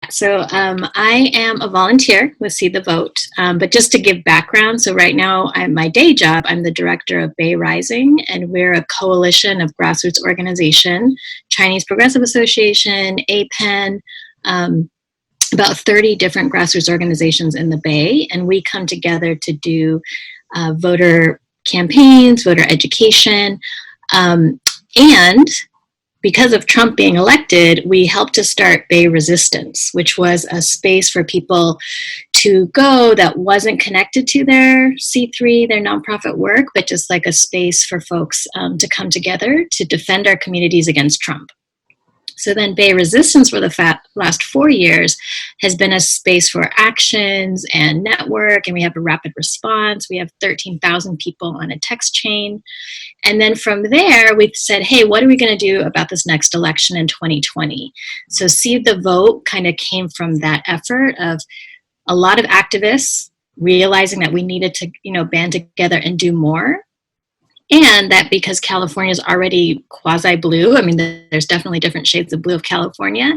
So I am a volunteer with See the Vote, but just to give background, so right now, my day job, I'm the director of Bay Rising, and we're a coalition of grassroots organization, Chinese Progressive Association, APEN, about 30 different grassroots organizations in the Bay, and we come together to do voter campaigns, voter education, and because of Trump being elected, we helped to start Bay Resistance, which was a space for people to go that wasn't connected to their C3, their nonprofit work, but just like a space for folks to come together to defend our communities against Trump. So then Bay Resistance for the last 4 years has been a space for actions and network, and we have a rapid response. We have 13,000 people on a text chain. And then from there, we've said, hey, what are we going to do about this next election in 2020? So See the Vote kind of came from that effort of a lot of activists realizing that we needed to, band together and do more. And that because California is already quasi-blue, I mean, there's definitely different shades of blue of California,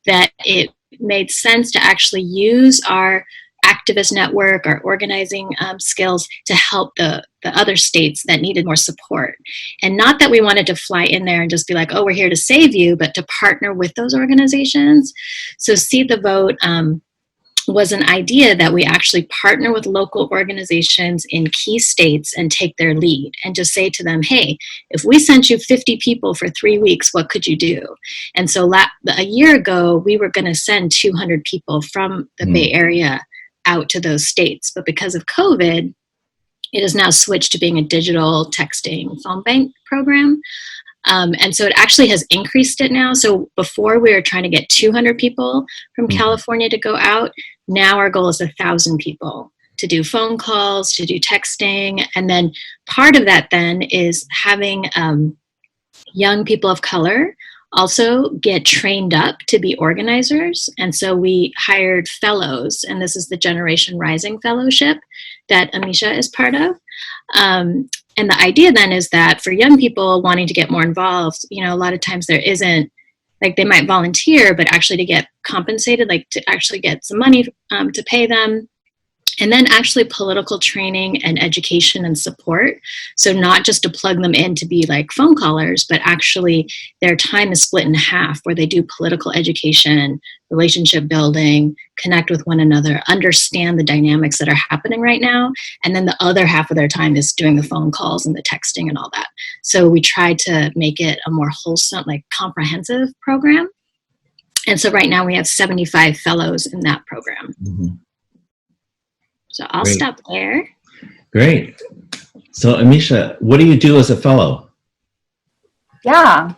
that it made sense to actually use our activist network, our organizing skills to help the other states that needed more support. And not that we wanted to fly in there and just be like, oh, we're here to save you, but to partner with those organizations. So See the Vote was an idea that we actually partner with local organizations in key states and take their lead and just say to them, hey, if we sent you 50 people for 3 weeks, what could you do? And so a year ago, we were going to send 200 people from the Bay Area out to those states. But because of COVID, it has now switched to being a digital texting phone bank program. And so it actually has increased it now. So before we were trying to get 200 people from California to go out. Now our goal is 1,000 people to do phone calls, to do texting. And then part of that then is having young people of color also get trained up to be organizers. And so we hired fellows, and this is the Generation Rising Fellowship that Amisha is part of. And the idea then is that for young people wanting to get more involved, a lot of times there isn't, like they might volunteer, but actually to get compensated, like to actually get some money to pay them. And then actually political training and education and support. So not just to plug them in to be like phone callers, but actually their time is split in half where they do political education, relationship building, connect with one another, understand the dynamics that are happening right now. And then the other half of their time is doing the phone calls and the texting and all that. So we try to make it a more wholesome, like comprehensive program. And so right now we have 75 fellows in that program. Mm-hmm. So I'll stop there. Great. So Amisha, what do you do as a fellow? Yeah,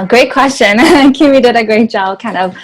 great question. Kimi did a great job kind of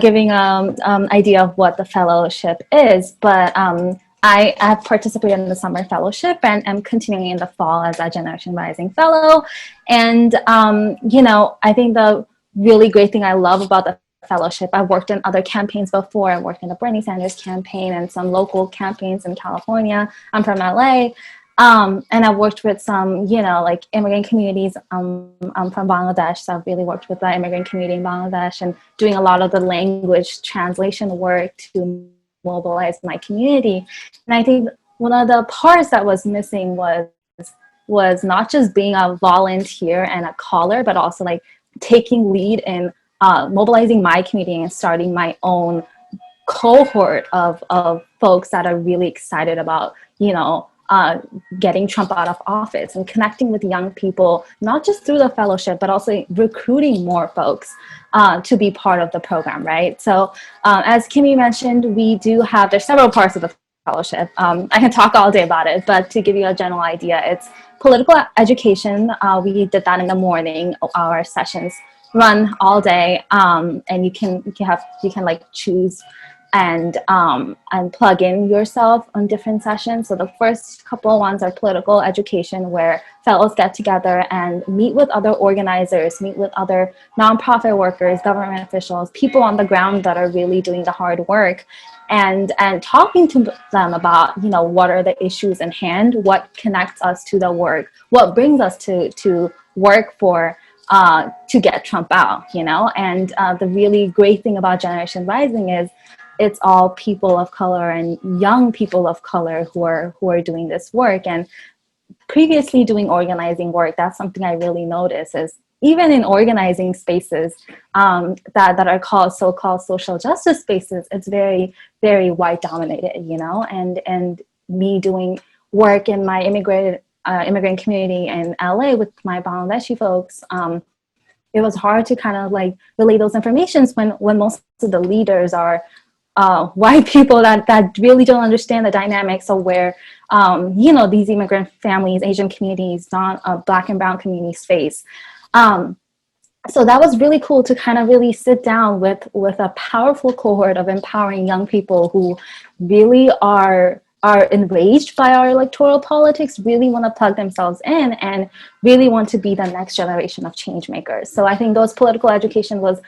giving an idea of what the fellowship is. But I have participated in the summer fellowship and am continuing in the fall as a Generation Rising Fellow. And, I think the really great thing I love about the fellowship, I've worked in other campaigns before. I worked in the Bernie Sanders campaign and some local campaigns in California. I'm from LA. And I've worked with some, like immigrant communities. I'm from Bangladesh, so I've really worked with the immigrant community in Bangladesh and doing a lot of the language translation work to mobilize my community. And I think one of the parts that was missing was not just being a volunteer and a caller, but also like taking lead in mobilizing my community and starting my own cohort of folks that are really excited about, getting Trump out of office and connecting with young people, not just through the fellowship, but also recruiting more folks to be part of the program, right? So as Kimi mentioned, there's several parts of the fellowship. I can talk all day about it, but to give you a general idea, it's political education. We did that in the morning. Our sessions run all day, and you can like choose and plug in yourself on different sessions. So the first couple ones are political education, where fellows get together and meet with other organizers, meet with other nonprofit workers, government officials, people on the ground that are really doing the hard work, and talking to them about, what are the issues in hand, what connects us to the work, what brings us to work for to get Trump out, you know? And the really great thing about Generation Rising is it's all people of color and young people of color who are doing this work. And previously doing organizing work, that's something I really notice is even in organizing spaces that are called so-called social justice spaces, it's very, very white dominated, you know, and me doing work in my immigrant community in LA with my Bangladeshi folks, it was hard to kind of like relay those informations when most of the leaders are white people that really don't understand the dynamics of where, you know, these immigrant families, Asian communities, Black and brown communities face. So that was really cool to kind of really sit down with a powerful cohort of empowering young people who really are enraged by our electoral politics, really want to plug themselves in and really want to be the next generation of change makers. So I think those political education was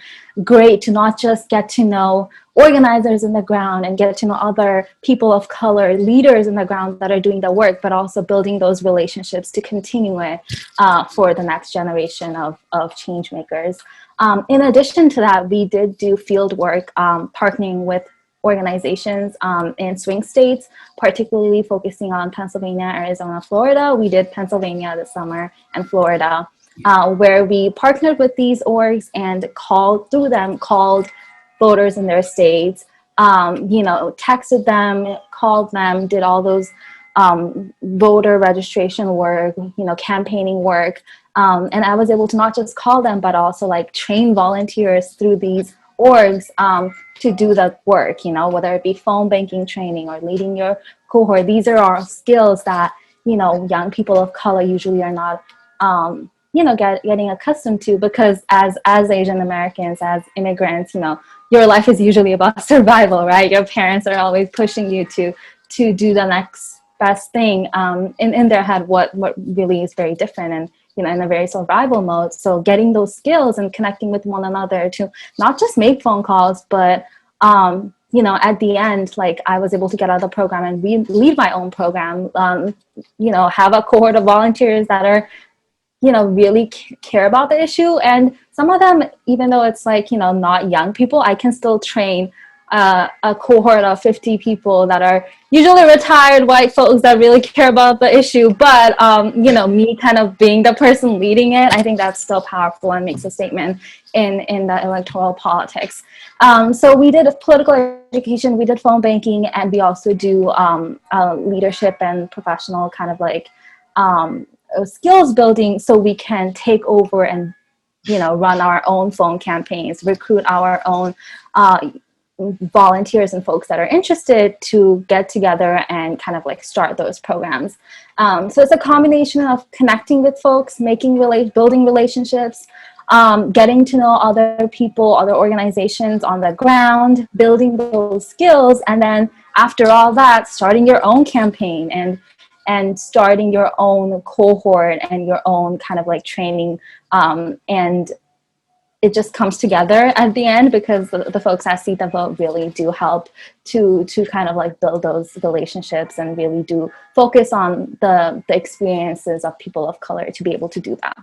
great to not just get to know organizers in the ground and get to know other people of color, leaders in the ground that are doing the work, but also building those relationships to continue it for the next generation of change makers. In addition to that, we did do field work partnering with organizations in swing states, particularly focusing on Pennsylvania, Arizona, Florida. We did Pennsylvania this summer and Florida, where we partnered with these orgs and called voters in their states, you know, texted them, called them, did all those voter registration work, you know, campaigning work. And I was able to not just call them, but also like train volunteers through these orgs to do the work, you know, whether it be phone banking training or leading your cohort. These are our skills that, you know, young people of color usually are not, you know, getting accustomed to, because as Asian Americans, as immigrants, you know, your life is usually about survival, right? Your parents are always pushing you to do the next best thing in their head, what really is very different and, you know, in a very survival mode. So getting those skills and connecting with one another to not just make phone calls, but, you know, at the end, like I was able to get out of the program and lead my own program, you know, have a cohort of volunteers that are, you know, really care about the issue. And some of them, even though it's like, you know, not young people, I can still train a cohort of 50 people that are usually retired white folks that really care about the issue. But, you know, me kind of being the person leading it, I think that's still powerful and makes a statement in the electoral politics. So we did political education, we did phone banking, and we also do leadership and professional kind of like skills building, so we can take over and, you know, run our own phone campaigns, recruit our own volunteers and folks that are interested to get together and kind of like start those programs. So it's a combination of connecting with folks, building relationships, getting to know other people, other organizations on the ground, building those skills, and then after all that, starting your own campaign and starting your own cohort and your own kind of like training, and it just comes together at the end, because the folks at See the Vote really do help to kind of like build those relationships and really do focus on the experiences of people of color to be able to do that.